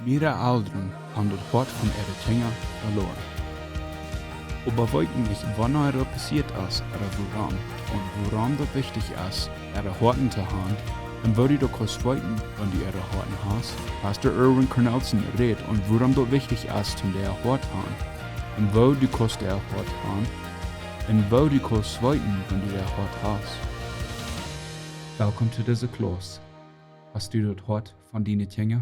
Mehrere Ouderen haben das Wort von ihre Kinder verloren. Aber wollten nicht, wann er passiert ist, oder woran, und woran das wichtig ist, ihre Horten zu haben, und wo die doch kurz wollten, wenn die ihre Horten hast, Pastor Erwin Cornelsen redet, und woran das wichtig ist, zum der Hort haben, und wo die kurz der Hort haben, und wo die kurz wollten, wenn die der Hort hast. Willkommen zu dieser Klos. Hast du das Hort von deinen Kinder?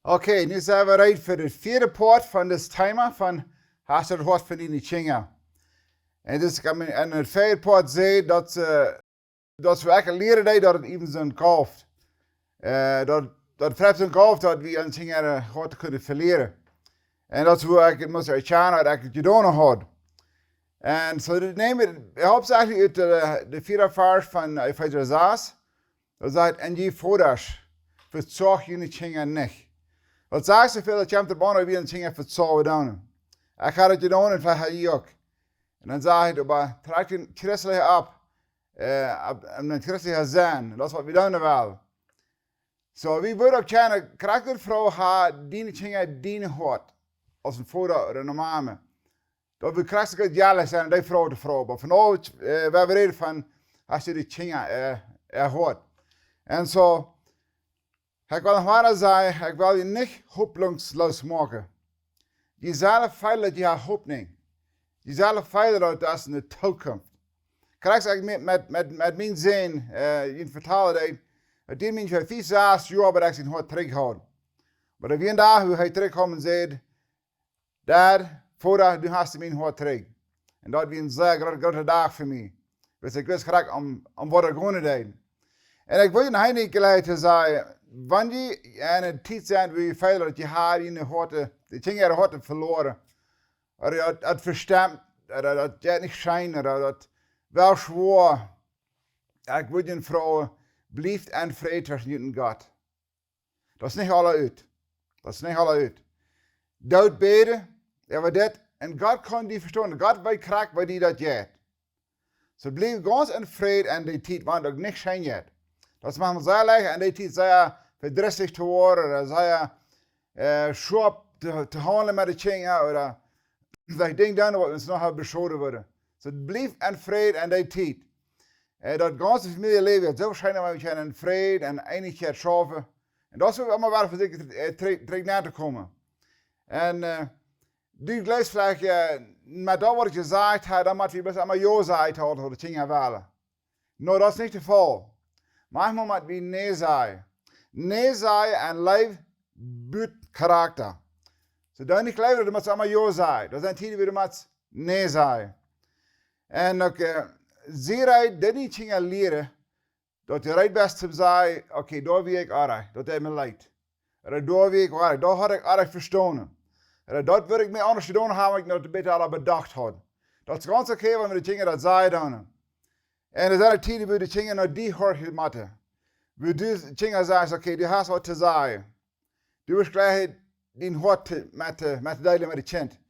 Okay, nu zijn we rijdt voor het vierde poort van dit thema van hast du het hart van die Kinder. En dus kan men in het vierde poort zien dat we eigenlijk leren dat het even zo'n kauft. Dat het zo'n kauft dat we een Kinder hart kunnen verleren. En dat we eigenlijk moeten erkennen dat eigenlijk gedaan had. En zo dat nemen we hoofdzakelijk uit de vierde vers van Epheser 6. Dat zegt, en je voeders, verzorg je Kinder niet. Wat zegt zoveel dat je hem te banen wie een Kinder verzorgen doen. Ik ga het je doen en van je ook. En dan zeg ik, maar trek je christelijke op een christelijke zijn. Dat is wat we doen wel. Zo, wie wordt op kennen, krijgt een vrouw haar, die Kinder dienen hoort. Als een vader of een mama. Dat we christelijk jaren zijn, die vrouw te vrouw. Maar vanavond, we reden van, als je die Kinder hoort. En zo, ik wil nog maar zeggen, ik wil je niet hopeloos maken. Je zal feilen dat je haar hoop neemt. Je zal feilen dat is in de toekomst. Krijg ik met mijn zin, in vertalen dat die mensen 4 jaar bij zijn hart terughouden. Maar op een dag hoe hij terugkomt en zegt, Dad, vader, du hast mijn hart terug. En dat was een zeer grote dag voor mij. Dus ik wist graag om wat ik gewoon deed. En ik wil je een geleid te zeggen, wanneer je in een tijd zijn waar je feilen dat je haar in de harten, de dingen de harten verloren. Of dat verstemd, dat je niet schijnt, of dat wel zwaar. Ik wil je vrouw, blijf en vrede tussen je en God. Dat is niet alle uit. Dat is niet alle uit. Dood beden, maar dit, en God kan die verstaan. God weet kracht waar die dat jeet. Zo blijf ganz in vrede en die tijd, want ook niet schijnt jeet. Dat is manchmal sehr leicht, en die tijd sehr verdrissig te worden, oder sehr schwab te handelen met de Kinder, oder dat ding doen wat ons nog beschoten worden. So blijf in vrede en die tijd. Dat ganze familieleven is zo waarschijnlijk dat we in vrede en eenigheid schaffen. En dat is ook allemaal waar voorzichtig terug naar te komen. En die gleesvlag, met dat wat ik gezegd heb, dan moet je best allemaal ja zeggen voor de Kinder willen. Nou, dat is niet het geval. Manchmal moet we nee zeggen. Nee zeggen en leef buiten karakter. Zo dan niet leven, dan moet je allemaal ja zeggen. Dat zijn tijden waar je moet nee zeggen. En ook, zie je dat niet Kinder leren, dat je right best te zeggen, oké, daar wil ik aardig, dat heeft me leid. Daar wil ik aardig, daar had ik aardig verstaan. Dat wil ik me anders doen hebben, ik nog een beetje al bedacht had. Dat is ganz oké, wanneer de Kinder dat zeggen dan. En er zijn tijden waar de Kinder naar die horen moeten. Waar de Kinder zeggen, oké, du hast wat te zeggen. Du wirst gleich den hart met de delen met de kind.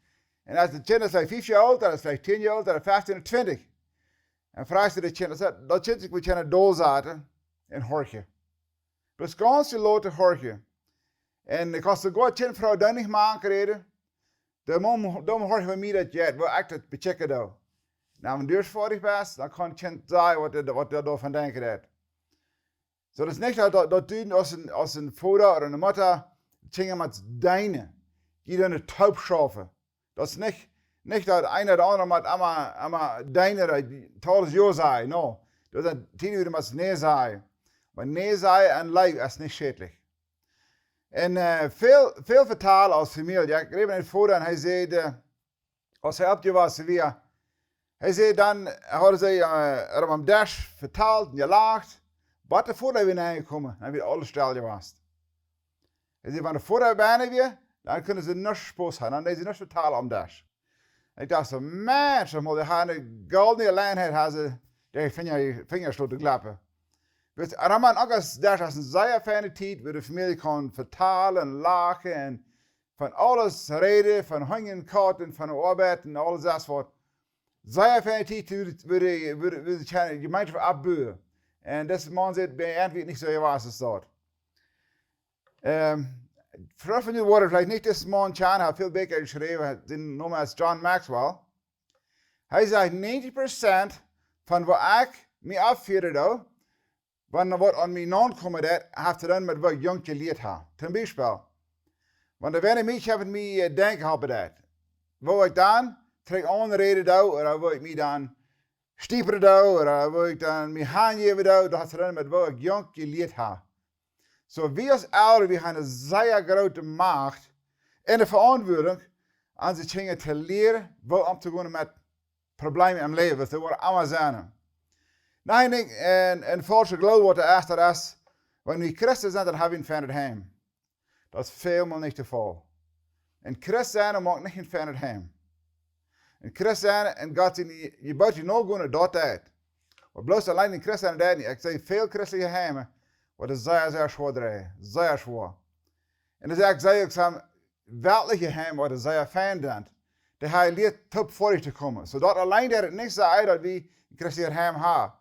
En als de kind is 5 jaar oud, dan is vielleicht 10 jaar oud, dan is 15 of 20. En vraagt de kind, dat kind moet je doel zetten en hoortje. Dus ganz je lote hoortje. En als de goed kindvrouw dan niet maken reden, dan hoor je mij dat je wil echt het bechecken doen. Nou, wanneer je voor bent, dan kan het kind zeggen wat je ervan denken heeft. So, dat is niet dat du als een vader of een moeder Kinder met deinen, die dan het taub schaffen. Dat is niet dat een of de andere met allemaal deinen, tolles ja zeggen, no. Dat zijn tien uur met nee zeggen. Maar nee zeggen en lijf is niet schädlich. En veel vertalen als familie. Ja, ik kreeg een vader en hij zei, als hij op je was, weer. Hij zei dan, hadden ze er op dash vertaald en gelaagd. Wat de vader weer aangekomen, dan weer alles stel je was. Hij zei, wanneer de vader bijna weer, dan kunnen ze niks spoos hebben. Dan is ze niks vertalen om dash. En ik dacht zo, man, zeg maar, die hebben een goldene lijnheid, hebben ze die vingers laten klappen. Dus er hebben ook als dash als een zeer fijne tijd, waar de familie kan vertalen en lachen en van alles reden, van hangen, kaarten, van arbeid en alles dat soort. Zeer fijne tijd, waar de gemeenschap afbouwen. En deze man zegt, bij Antwerpen niet zo was als dat. Vroeg van die woorden, vielleicht nicht das Mann Chan, hat viel beter geschreven, den Namen als John Maxwell. Hij zegt 90% van wat ik me afvierde, wanneer wat aan mij aankomt, heeft te doen met wat ik jong geleerd heb. Ten bijvoorbeeld, want wanneer mensen hebben mij denken hebben dat. Wil ik dan terug aanreden doen, of wil ik mij dan stieperen doen, of wil ik dan mijn hand geven doen, dat heeft te doen met wat ik jong geleerd heb. So wie als ouderen, we hebben een zeer grote macht en de verantwoording aan zich dingen te leren, wat om te gaan met problemen in leven. Dat worden allemaal zijn. Nou, ik denk, een falsche geloof wat de eerste is, wanneer we christen zijn, dan hebben we een veranderd heim. Dat is veelmaal niet het geval. Een christen maakt niet een veranderd heim. Een christen en God zegt, je moet je nog gaan naar dat tijd. Maar bloos alleen een christen dat niet. Ik zeg, veel christelijke heimen, wat is zeer, zeer zwaar draaien. Zeer zwaar. En dan zeg ik, zo'n weltliche heim, wat is zeer fijn dan. Dat hij leert top voor je te komen. Zodat alleen dat het niet zei dat we een christelijk heim hebben.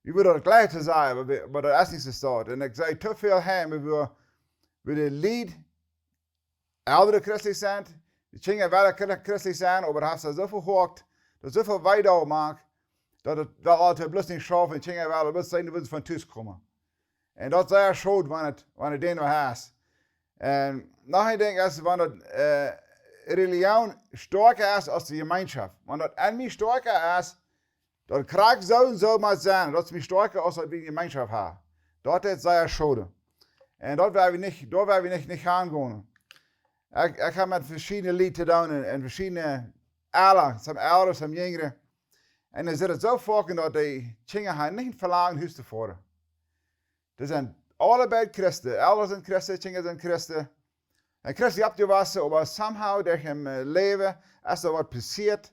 We willen het gelijk te zeggen, maar dat is niet zo staat. En ik zei, te veel heim, we de lied, oudere christelijk zijn, de kinderen wel christelijk zijn, maar het heeft zoveel gehoord, dat zoveel weidouw maakt, dat het wel altijd bloos niet schaffen, en kinderen wel bloos zijn, dat van thuis komen. En dat is erg schoon, wanneer het ding nog is. En nog een ding is, wanneer religion sterker is als de gemeenschap. Want dat mij sterker is, dat krijg zo en zo maar zijn. Dat is mij sterker als dat we een gemeenschap hebben. Dat is zeer schade. En dat willen we niet gaan gaan. Ik heb met verschillende lieden doen en verschillende alle, some ouders, some jongeren. En dan zit het zo vaak dat die kinderen niet verlangen huis te voeren. Er zijn allebei christen. Ouders zijn christen, kinderen zijn christen. En Christus abgewassen, maar somehow durch hem leven is er wat passiert.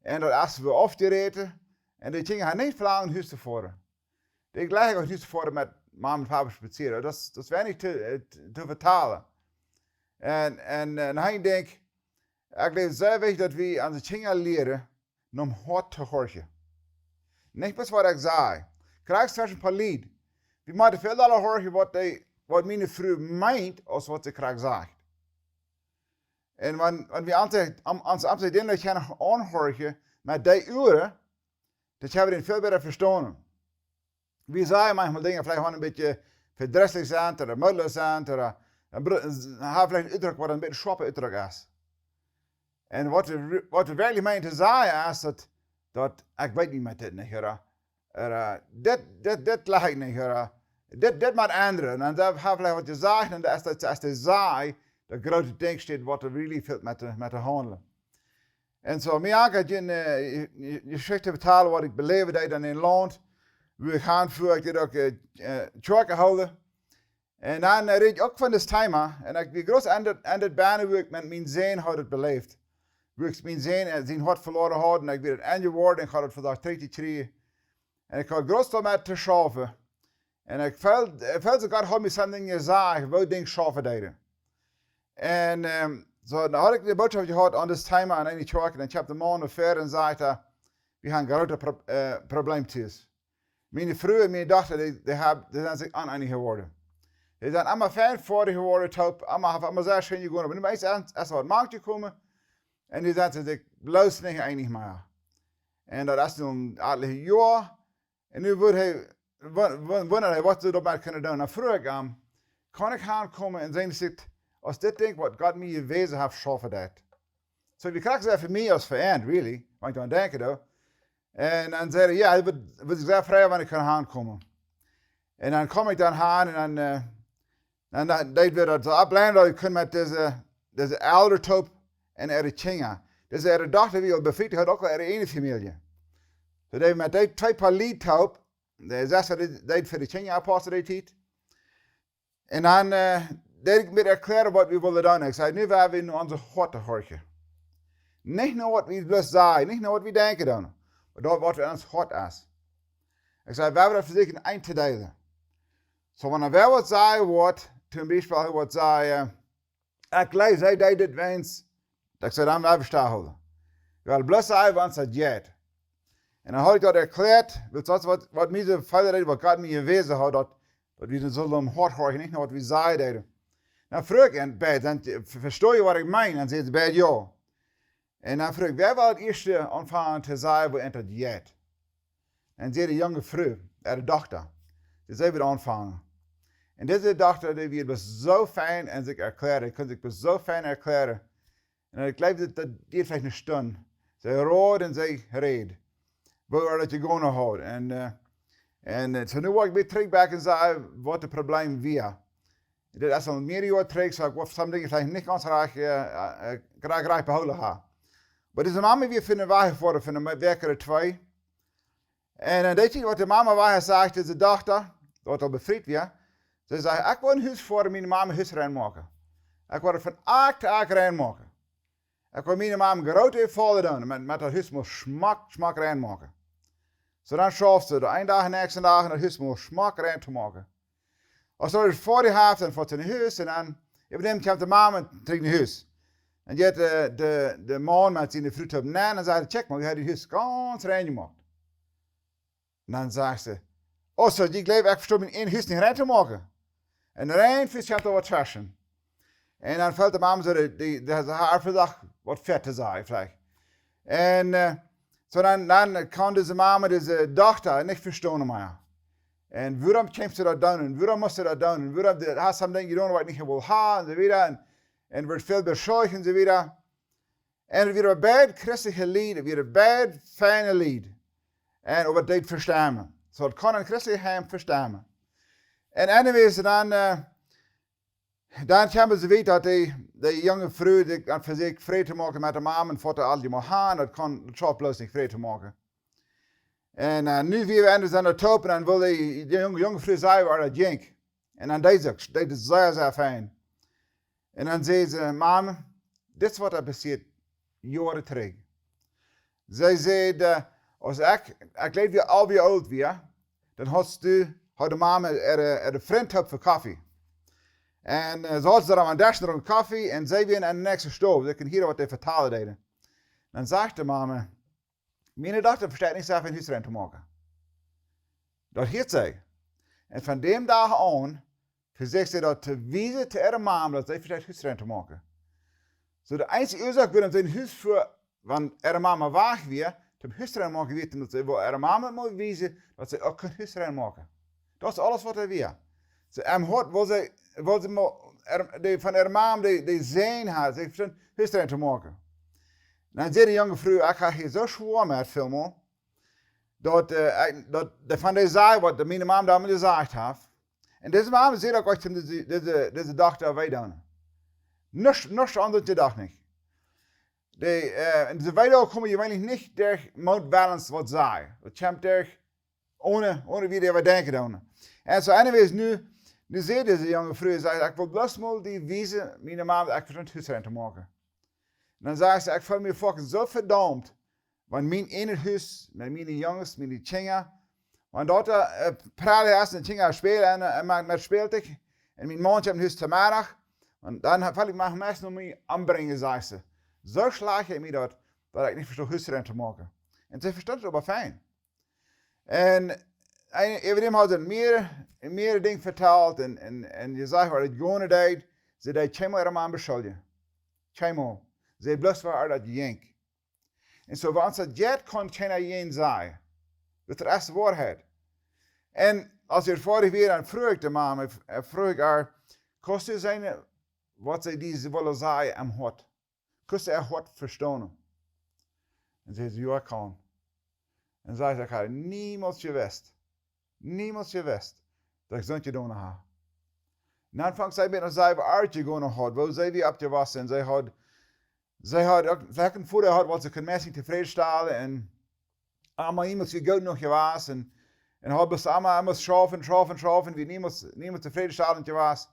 En dat is we afgereden. En die dingen gaan niet verlangen huis te voeren. Die gelijk ook huis te voeren met mama en papa spazieren. Dat is weinig te vertalen. En hij denkt, ik denk zeer wichtig dat we aan de dingen leren om hard te horen. Niet pas wat ik zei. Krijg straks een paar lied. We moeten veel langer horen wat mijn vrouw meint, als wat ze krijgt zegt. En wanneer we ons amsterdam gaan aanhoren met die uren, dat hebben we veel beter verstaan. We zeggen manchmal dingen vielleicht een beetje verdrietig zijn, of moeilijk zijn, of hebben vielleicht een uitdruk wat een beetje schwappe uitdruk is. En wat we werkelijk meinen te zeggen is dat ik weet niet met dit niet, dit lag ik niet, dit moet anderen. En dan hebben we wat je zegt, en als je zei, de grote ding steht, wat er really veel met de handelen. En zo, mij aangaat je geschichte vertalen wat ik beleefd deed in een land. We gaan voor, ik deed ook kerken houden. En dan reed ik ook van dit thema. En ik ben groot aan het banen waar ik met mijn zin had het beleefd. Waar ik mijn zin zijn hart verloren had. En ik ben het aangeworden en ik had het vandaag 33. En ik had groot daarmee te schaffen. En ik voelde zo God had me something gezegd, wat dingen schaffen deden. En dan had ik de boodschap gehad aan dit thema aan een kerk. En ik heb de man verder en zei, we gaan een groot probleem thuis. Mijn vrouw en mijn dochter, die zijn zich aan geworden. Die zijn allemaal 45 geworden, allemaal zeer schön geworden. Maar nu meestal is er wat maakt gekomen. En die zijn zich bloos niet einig meer. En dat is nu een aantal jaar. En nu wonder hij wat ze daarmee kunnen doen. Dan vroeg ik hem, kan ik gaan komen en zeggen, als dit ding wat God mij gewezen heeft, schaffen dat. So die krijgen ze voor mij als verand, really. Want ik dan denken dat. En dan zei hij, ja, het wordt zeer vrij wanneer ik kan aankomen. En dan kom ik dan aan en dan deed we dat zo afleiden dat ik kon met deze oudertop en de kinderen. Dus de dochter die al bevriend had ook al ene familie. So dat met die twee paar liedtop, de zesde deed voor de kinderen apostel die tijd. En dan deed ik met erklären wat we willen doen. Ik zei, nu willen we onze hart te horen. Niet naar wat we bloos zeggen, niet naar wat we denken doen. Maar wat in ons hart is. Ik zei, we hebben dat verzicht in één te delen. Zo wanneer wel wat zeggen wordt, toen bijvoorbeeld wat zeggen, ik lees, hij deed dit wens. Ik zei, dan blijven staan houden. We willen bloos zeggen, want het jet. En dan had ik dat erklärt, wat mij zo verder deed, wat God mij gewezen had, dat we zullen hart horen, niet naar wat we zeggen deden. Dan vroeg ik in het bed, dan verstoor je wat ik meen? Dan zegt het bed ja. En dan vroeg ik, wie wil het eerste ontvangen te zijn wat in het jet? En zei de jonge vrouw, de dochter, die zei weer ontvangen. En deze dochter, die was zo fijn en zich erklaren, kon zich zo fijn erklaren. En ik geloof dat die vielleicht een stund. Zij rood en zij reed. Waar dat je gewoon had. En zo nu word ik weer terug en zei wat het probleem was. Dat is al meer jaar terug, zo ik wat sommige dingen vielleicht niet ganz graag behouden had. Maar deze mama weer vinden wij voor de werkere twee. En weet je wat de mama waar zegt, deze dochter, dat al bevrijd was. Ze zei, ik wil een huis voor mijn mama huis reinmaken. Ik wil het van aak te aak reinmaken. Ik wil mijn mama grote vallen doen, met dat huis moet smak reinmaken. Zo dan schafft ze de een dag en de nächste dag en dat huis moet smak rein te maken. Als ze het voor die heeft, dan wordt ze in huis en dan, even komt de mama terug naar huis. En je hebt de man met zijn fruit op na en dan zei check maar, je hebt die huis ganz rein gemaakt. En dan zegt ze, oh zo, die geloof ik verstopt in één huis niet rein te maken. En rein vis komt er wat traschen. En dan valt de mama zo, haar verdacht wat vet te zijn, vielleicht. En so dan kan deze mama, deze dochter, niet verstaan meer. En waarom komt ze dat doen? En waarom moest ze dat doen? En waarom had ze dingen gedaan wat ik niet wil hebben? En zo weer. En wordt veel beschuldigd en zo weer. En het weer een bad christelijke lied. Het weer een bad fijne lied. En over dit verstaan. Zo het kan een christelijk heim verstaan. En anyways, dan komen ze weten dat die jonge vrouw zich aan voor zich vrede te maken met de mama en voor de al die maar gaan. Dat kan het zal bloos niet vrede te maken. En nu weer we aan de top en dan wil die jonge vrouw zeggen waar dat jink. En dan deed ze dat is zeer, zeer fijn. En dan zei ze, mama, dit is wat er passiert jaren terug. Zij zei, als ik leef weer al weer oud weer, dan had de mama er een vriend voor koffie. En ze had ze dan aan dashen rond koffie en zij weer aan de nächste stoof. Ze kunnen hier wat they vertalen deden. Dan zegt de mama, mijn dochter verstaat niet zelf een huis te maken. Dat heet zij. En van die dag aan, verzegt ze dat te wijzen te haar mama dat zij verstaat huis te maken. Zo de enige oorzaak waarom ze een huis voor, want haar mama waag weer, te huis te maken weten dat ze haar mama moet wijzen dat ze ook een huis maken. Dat is alles wat hij weer. Ze had, wil ze van haar mama die zin had, ze verstaat huis te maken. Dan zei de jonge vrouw, ik ga hier zo zwaar met filmen, dat van deze zaai wat mijn mama daar gezegd heeft. En deze mama zei ook, deze dochter wij doen. Niks anders die dag niet. En ze weten ook, kom je eigenlijk niet door Mount Balance wat zei. Dat komt door, ohne wie die wat denken doen. En zo anyways, nu zei deze jonge vrouw, ik wil bloos mal die wijzen, mijn mama, ik verstand huis te maken. Dan zei ze, ik voel me fucking zo verdampt. Want mijn ene huis, met mijn jongens, mijn kinderen. Want dat praat hij als een kinderen spelen en met speelt ik. En mijn man heeft een huis te middag. En dan val ik me meestal mee aanbrengen, zei ze. Zo slaag je me dat ik niet verstoor huis te maken. En ze verstond het ook wel fijn. En even had ze meer dingen verteld. En je zag wat het gewoon deed. Ze deed chemo aan beschuldigen. Chemo. Ze bloos waar dat jenk. En zo, als dat jet kon geen jen zijn. Dat is de eerste waarheid. En als je het vorige weer aan vroeg de mama, vroeg haar, kost je zijn wat ze die willen zeggen aan hart? Kost je er hart verstaan? En ze zei, ja, ik kan. En zij zei, haar, niemand je wist, dat ik zo'n doen had. En dan vangt zij met een zij uitje gaan had, waar zij weer op te wassen en zij had een voeder had wat ze kon mensen tevreden stellen en allemaal iemand die goed nog was en had ze allemaal schaffen, wie niemand tevreden stellen was.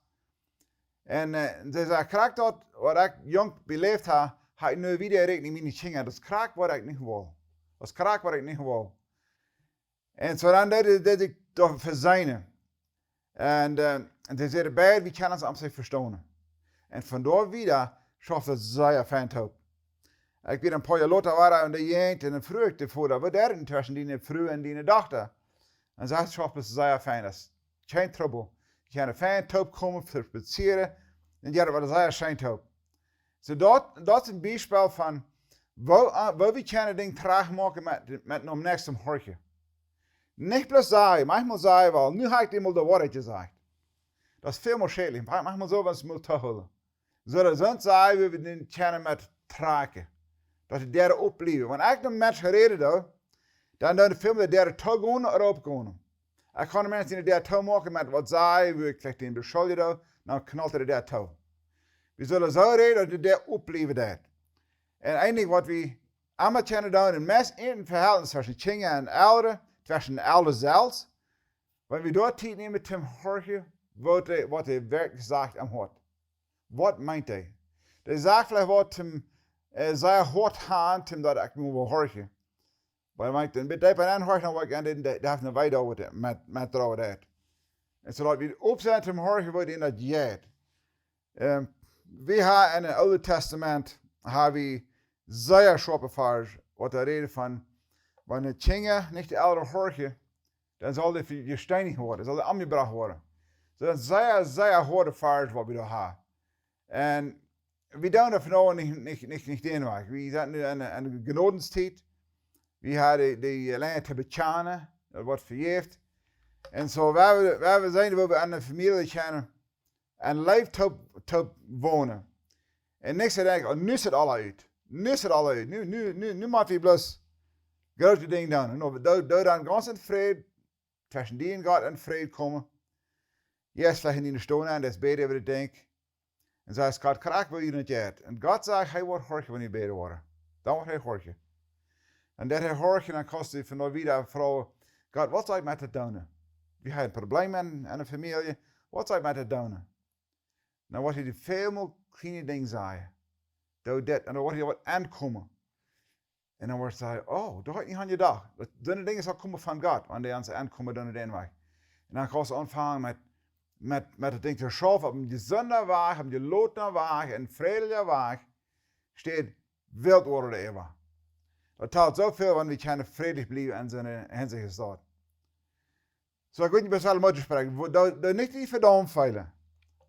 En ze zei, krijg dat wat ik jong beleefd heb, ga ik nu weer rekening met niet zingen. Dat is krijg wat ik niet wil. En zo dan deed ik toch verzijnen. En ze zeiden beide, wie kan ons aan zich verstaan. En vandoor weer schafft het zeer fijn op. Ik ben een paar jaar later waren en de jent en dan vroeg ik ervoor, wat er tussen die vrouw en die dochter. En zij schafft het zeer fijn, dat is geen trouble. Je kan een fijn top komen voor spazieren, En ja, wat zij schijnt op. So dat is een bijspel van, waar we kunnen dingen traag maken met een nächsten horje. Niet bloß sagen, manchmal sagen wir, nu habe ich dir mal de Wahrheit gesagt. Das ist viel mehr schädlich. Manchmal so, wenn es mal zu holen. So, sonst sagen wir den können mit tragen. Dat die derde opblijven. Want ik een mens gereden doe, dan doen de film de derde toe gaan of opgaan. Ik kan de mensen die de derde toe maken met wat zij, wie ik krijg die in de schulden doe, dan knalt de derde toe. We zullen zo reden dat de derde opblijven dat. En eigenlijk wat we allemaal kunnen doen, een mes in het verhaal tussen kinderen en ouderen, tussen de ouderen zelfs, wanneer we door tijd nemen te horen, wat hij werkelijk zegt am hart. Wat meint hij? Hij zegt vielleicht wat hem zij hard gaan, tim dat ik moet horen. Maar ik denk, bij een aanhoor dan wat ik aan de heeft een wijde over het met trouwen dat. En zodat we opzetten hem horen wordt in dat jaart. We hebben in het Oude Testament hebben we zeer scherpe vers wat er reden van, wanneer kinderen niet de ouderen horen, dan zal het gesteinigd worden, zal het aangebracht worden. So dat is zeer harde vers wat we daar hebben. En we doen dat van niet eenmaal. We zijn nu in de genodenstijd. We hadden de alleen Tibetanen, dat wordt verjeefd. En zo, waar we zijn, waar we aan de familie kennen, en leef te wonen. En niks te denken, oh, nu is het al uit. Nu is het al uit. Nu moet we bloos grote dingen doen. En we dan ganz in vrede, tussen die en God in vrede komen. Yes, vielleicht in de stonen, en dat is beter, wat ik denk. En zei God, krak wil je niet uit. En God zei, hij wordt hoortje wanneer je beter wordt. Dan wordt hij hoortje. En dat hij hoortje, dan kost hij van nou weer vrouw, God, wat zou ik met het doen? We hebben een probleem in een familie, wat zou ik met het doen? Dan wordt hij veel meer kleine dingen zeggen. Doe dit, en dan wordt hij wat aankomen. En dan wordt hij, oh, dat gaat niet aan je dag. Dunne dingen zal komen van God, wanneer hij aankomen dan het weg. En dan kan ze aanvangen met het ding te schaffen, op een gezonde weg, op een lotende weg, een vredelige weg, steht Weltorde eeuwen. Dat telt zoveel, want we kunnen vredig blijven in zijn hinsicht staat. Zo, ik weet niet, best wel moeten spreken. Dat niet die verdammen feilen,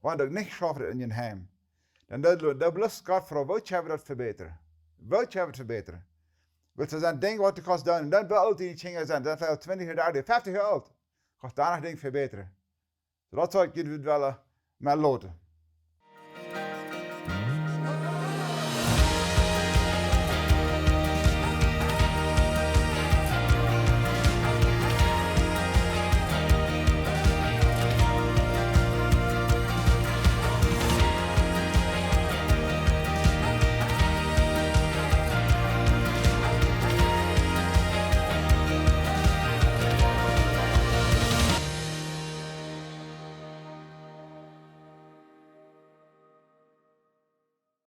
want dat niet schaffen in je heim. Dan dat belust God voor, wat je dat verbeteren? Wat je het verbeteren? Want ze zijn dingen wat het kost doen, en dan wel altijd die dingen zijn, dat is 20 jaar oud, 50 jaar oud. Kost daar nog dingen verbeteren. So dat zou ik jullie willen met loten.